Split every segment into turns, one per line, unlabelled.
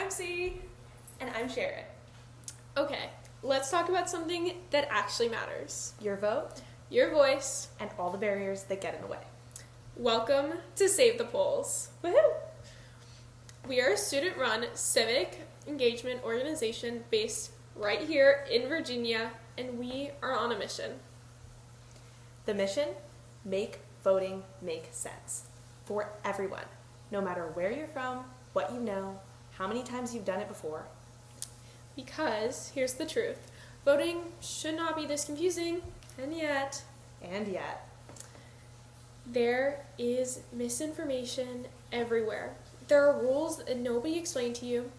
I'm Sadie.
And I'm Sharon.
Okay, let's talk about something that actually matters.
Your vote,
Your voice,
and all the barriers that get in the way.
Welcome to Save the Polls.
Woohoo!
We are a student-run civic engagement organization based right here in Virginia, and we are on a mission.
The mission? Make voting make sense. For everyone. No matter where you're from, what you know, how many times you've done it before.
Because, here's the truth, voting should not be this confusing, and yet, there is misinformation everywhere. There are rules that nobody explained to you.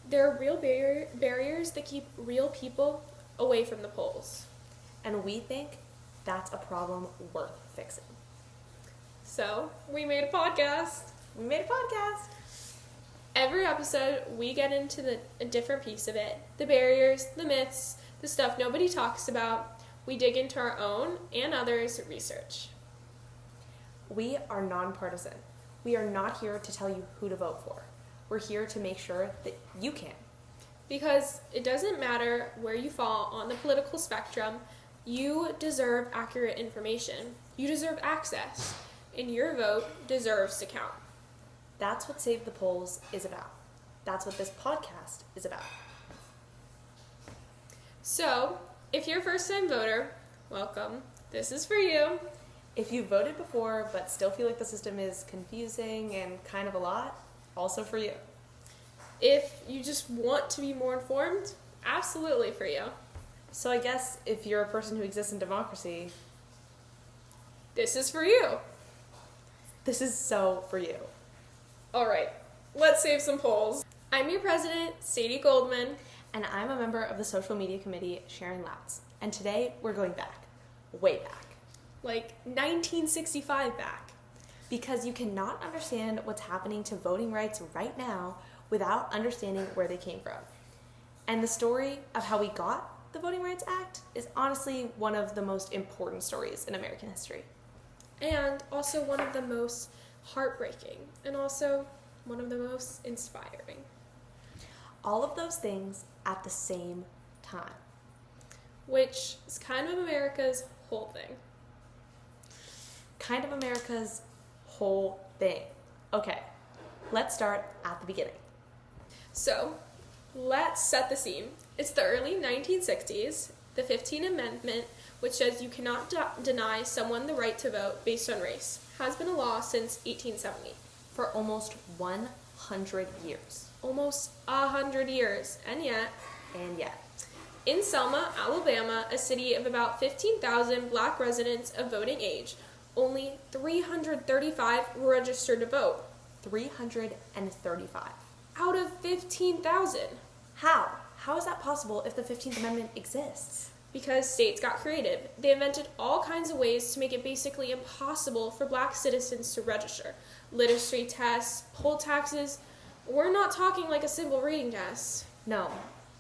There are real barriers that keep real people away from the polls.
And we think that's a problem worth fixing.
So, we made a podcast. Every episode, we get into a different piece of it. The barriers, the myths, the stuff nobody talks about. We dig into our own and others' research.
We are nonpartisan. We are not here to tell you who to vote for. We're here to make sure that you can.
Because it doesn't matter where you fall on the political spectrum, you deserve accurate information. You deserve access. And your vote deserves to count.
That's what Save the Polls is about. That's what this podcast is about.
So, if you're a first-time voter, welcome. This is for you.
If you voted before but still feel like the system is confusing and kind of a lot, also for you.
If you just want to be more informed, absolutely for you.
So I guess if you're a person who exists in democracy,
this is for you.
This is so for you.
All right, let's save some polls. I'm your president, Sadie Goldman.
And I'm a member of the social media committee, Sharon Louts. And today we're going back, way back.
Like 1965 back.
Because you cannot understand what's happening to voting rights right now without understanding where they came from. And the story of how we got the Voting Rights Act is honestly one of the most important stories in American history.
And also one of the most heartbreaking, and also one of the most inspiring.
All of those things at the same time.
Which is kind of America's whole thing.
Kind of America's whole thing. Okay, let's start at the beginning.
So, let's set the scene. It's the early 1960s, the 15th Amendment, which says you cannot deny someone the right to vote based on race, has been a law since 1870.
For almost 100 years.
Almost 100 years, and yet. In Selma, Alabama, a city of about 15,000 black residents of voting age, only 335 were registered to vote.
335.
Out of 15,000.
How? How is that possible if the 15th Amendment exists?
Because states got creative. They invented all kinds of ways to make it basically impossible for black citizens to register. Literacy tests, poll taxes. We're not talking like a simple reading test.
No,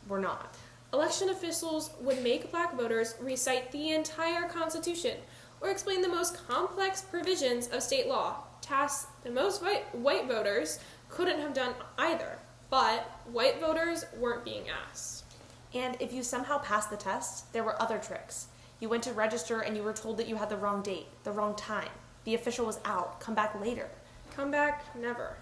we're not.
Election officials would make black voters recite the entire Constitution or explain the most complex provisions of state law, tasks that most white voters couldn't have done either. But white voters weren't being asked.
And if you somehow passed the test, there were other tricks. You went to register and you were told that you had the wrong date, the wrong time. The official was out. Come back later.
Come back never.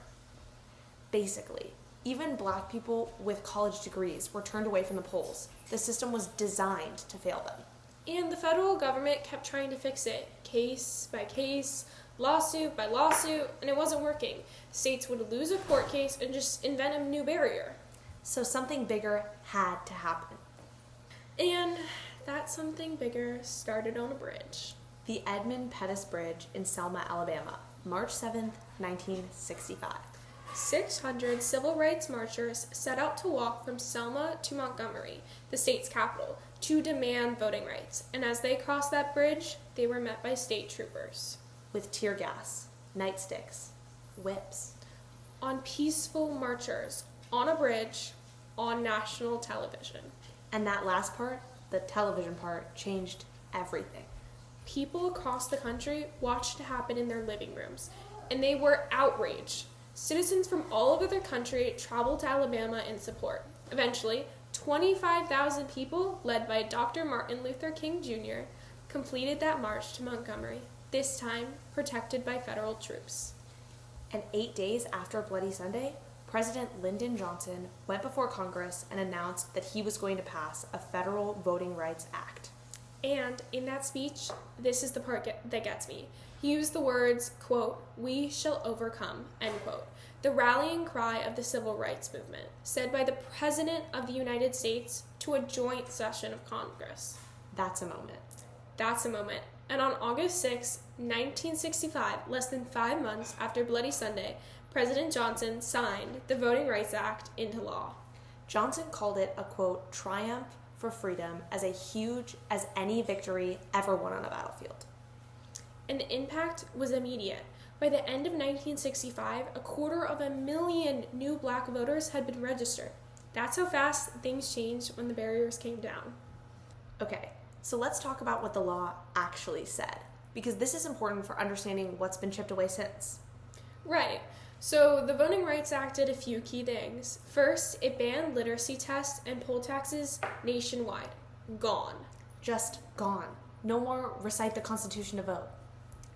Basically, even black people with college degrees were turned away from the polls. The system was designed to fail them.
And the federal government kept trying to fix it, case by case, lawsuit by lawsuit, and it wasn't working. States would lose a court case and just invent a new barrier.
So something bigger had to happen.
And that something bigger started on a bridge.
The Edmund Pettus Bridge in Selma, Alabama, March 7th, 1965.
600 civil rights marchers set out to walk from Selma to Montgomery, the state's capital, to demand voting rights. And as they crossed that bridge, they were met by state troopers.
With tear gas, nightsticks, whips.
On peaceful marchers, on a bridge, on national television.
And that last part, the television part, changed everything.
People across the country watched it happen in their living rooms, and they were outraged. Citizens from all over the country traveled to Alabama in support. Eventually, 25,000 people, led by Dr. Martin Luther King Jr., completed that march to Montgomery, this time protected by federal troops.
And 8 days after Bloody Sunday, President Lyndon Johnson went before Congress and announced that he was going to pass a federal Voting Rights Act.
And in that speech, this is the part that gets me. He used the words, quote, "We shall overcome," end quote, the rallying cry of the civil rights movement, said by the President of the United States to a joint session of Congress.
That's a moment.
That's a moment. And on August 6, 1965, less than 5 months after Bloody Sunday, President Johnson signed the Voting Rights Act into law.
Johnson called it a, quote, triumph for freedom as huge as any victory ever won on a battlefield.
And the impact was immediate. By the end of 1965, 250,000 new black voters had been registered. That's how fast things changed when the barriers came down.
Okay, so let's talk about what the law actually said, because this is important for understanding what's been chipped away since.
Right. So the Voting Rights Act did a few key things. First, it banned literacy tests and poll taxes nationwide. Gone.
Just gone. No more recite the Constitution to vote.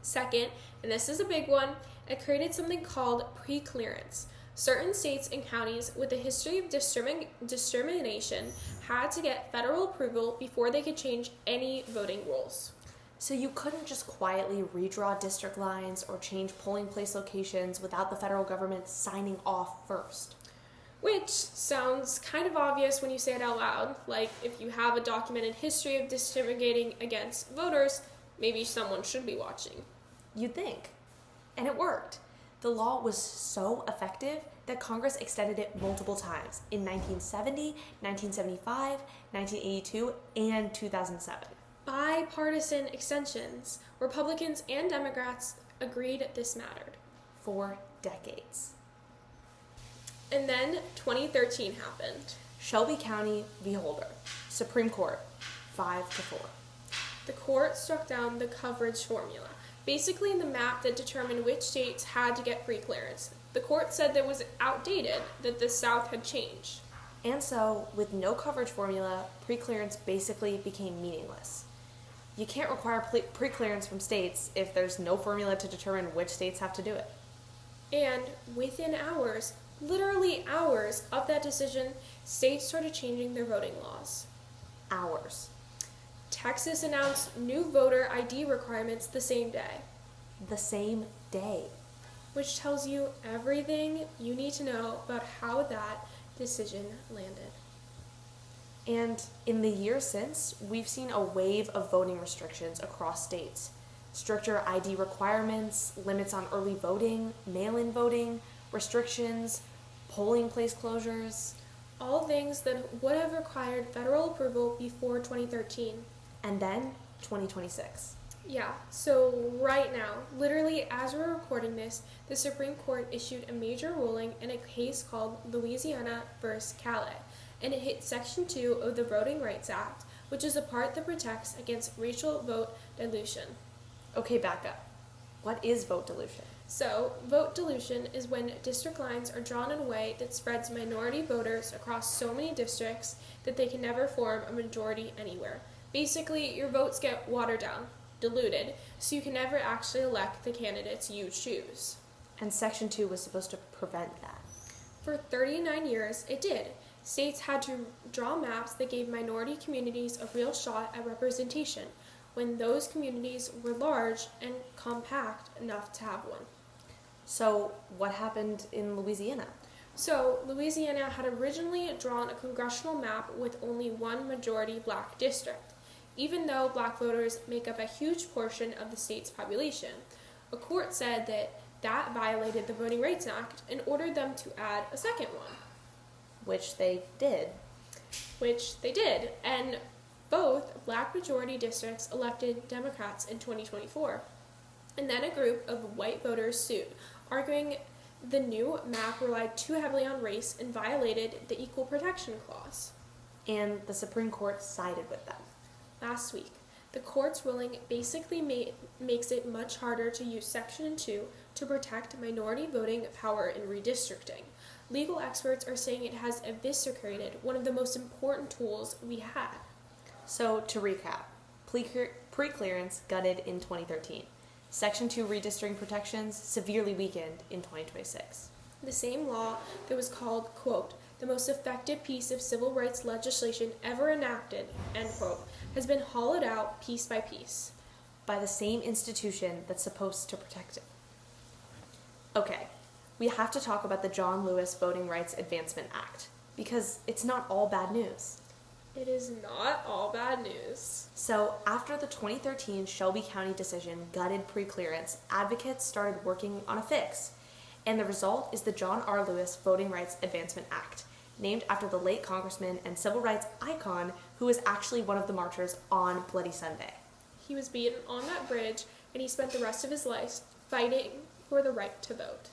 Second, and this is a big one, it created something called pre-clearance. Certain states and counties with a history of discrimination had to get federal approval before they could change any voting rules.
So you couldn't just quietly redraw district lines or change polling place locations without the federal government signing off first.
Which sounds kind of obvious when you say it out loud. Like, if you have a documented history of discriminating against voters, maybe someone should be watching.
You'd think. And it worked. The law was so effective that Congress extended it multiple times in 1970, 1975, 1982, and 2007.
Bipartisan extensions. Republicans and Democrats agreed this mattered.
For decades.
And then 2013 happened.
Shelby County v. Holder. Supreme Court, 5-4.
The court struck down the coverage formula, basically the map that determined which states had to get pre-clearance. The court said that it was outdated, that the South had changed.
And so, with no coverage formula, pre-clearance basically became meaningless. You can't require pre-clearance from states if there's no formula to determine which states have to do it.
And within hours, literally hours of that decision, states started changing their voting laws.
Hours.
Texas announced new voter ID requirements the same day.
The same day.
Which tells you everything you need to know about how that decision landed.
And in the years since, we've seen a wave of voting restrictions across states. Stricter ID requirements, limits on early voting, mail-in voting, restrictions, polling place closures.
All things that would have required federal approval before 2013.
And then 2026.
Yeah, so right now, literally as we're recording this, the Supreme Court issued a major ruling in a case called Louisiana v. Calais, and it hit Section 2 of the Voting Rights Act, which is the part that protects against racial vote dilution.
Okay, back up. What is vote dilution?
So, vote dilution is when district lines are drawn in a way that spreads minority voters across so many districts that they can never form a majority anywhere. Basically, your votes get watered down, diluted, so you can never actually elect the candidates you choose.
And Section 2 was supposed to prevent that.
For 39 years, it did. States had to draw maps that gave minority communities a real shot at representation when those communities were large and compact enough to have one.
So, what happened in Louisiana?
So, Louisiana had originally drawn a congressional map with only one majority black district, even though black voters make up a huge portion of the state's population. A court said that that violated the Voting Rights Act and ordered them to add a second one.
Which they did.
And both black majority districts elected Democrats in 2024. And then a group of white voters sued, arguing the new map relied too heavily on race and violated the Equal Protection Clause.
And the Supreme Court sided with them.
Last week, The court's ruling basically makes it much harder to use Section 2 to protect minority voting power in redistricting. Legal experts are saying it has eviscerated one of the most important tools we had.
So, to recap, pre-clearance gutted in 2013. Section 2 redistricting protections severely weakened in 2026.
The same law that was called, quote, the most effective piece of civil rights legislation ever enacted, end quote, has been hollowed out piece by piece.
By the same institution that's supposed to protect it. Okay, we have to talk about the John Lewis Voting Rights Advancement Act, because it's not all bad news.
It is not all bad news.
So, after the 2013 Shelby County decision gutted pre-clearance, advocates started working on a fix. And the result is the John R. Lewis Voting Rights Advancement Act, named after the late congressman and civil rights icon who was actually one of the marchers on Bloody Sunday.
He was beaten on that bridge, and he spent the rest of his life fighting for the right to vote.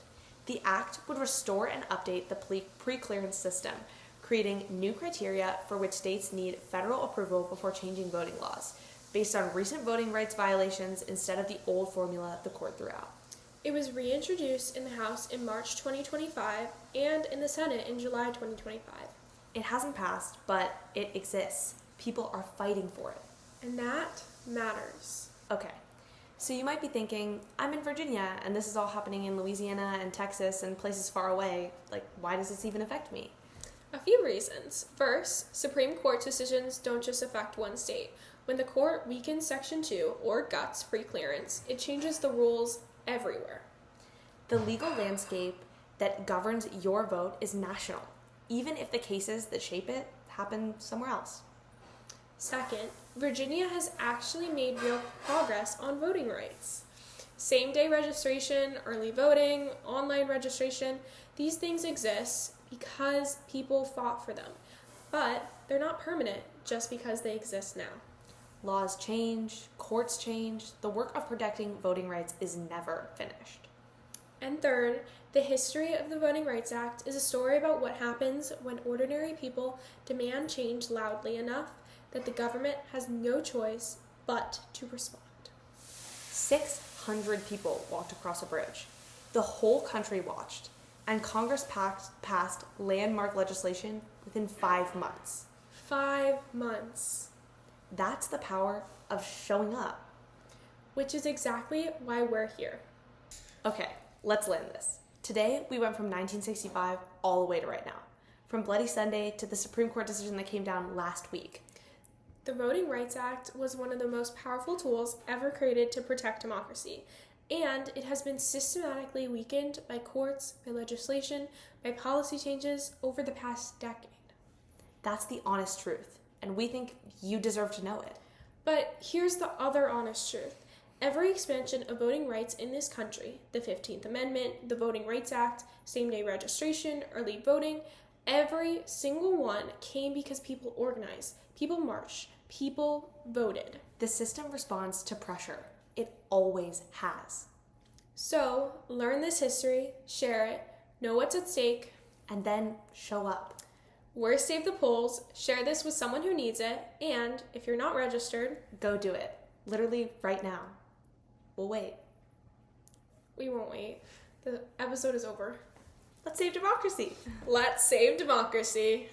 The act would restore and update the pre-clearance system, creating new criteria for which states need federal approval before changing voting laws, based on recent voting rights violations instead of the old formula the court threw out.
It was reintroduced in the House in March 2025 and in the Senate in July 2025.
It hasn't passed, but it exists. People are fighting for it.
And that matters.
Okay, so you might be thinking, I'm in Virginia, and this is all happening in Louisiana and Texas and places far away. Like, why does this even affect me?
A few reasons. First, Supreme Court decisions don't just affect one state. When the court weakens Section 2 or guts pre-clearance, it changes the rules everywhere.
The legal landscape that governs your vote is national, even if the cases that shape it happen somewhere else.
Second, Virginia has actually made real progress on voting rights. Same-day registration, early voting, online registration, these things exist because people fought for them. But they're not permanent just because they exist now.
Laws change, courts change, the work of protecting voting rights is never finished.
And third, the history of the Voting Rights Act is a story about what happens when ordinary people demand change loudly enough that the government has no choice but to respond.
600 people walked across a bridge. The whole country watched, and Congress passed landmark legislation within 5 months.
5 months.
That's the power of showing up.
Which is exactly why we're here.
Okay, let's land this. Today, we went from 1965 all the way to right now. From Bloody Sunday to the Supreme Court decision that came down last week.
The Voting Rights Act was one of the most powerful tools ever created to protect democracy, and it has been systematically weakened by courts, by legislation, by policy changes over the past decade.
That's the honest truth, and we think you deserve to know it.
But here's the other honest truth. Every expansion of voting rights in this country, the 15th Amendment, the Voting Rights Act, same-day registration, early voting, every single one came because people organized, people marched, people voted.
The system responds to pressure. It always has.
So, learn this history, share it, know what's at stake,
and then show up.
We're Save the Polls, share this with someone who needs it, and if you're not registered,
go do it. Literally right now. We'll wait.
We won't wait. The episode is over.
Let's save democracy.
Let's save democracy.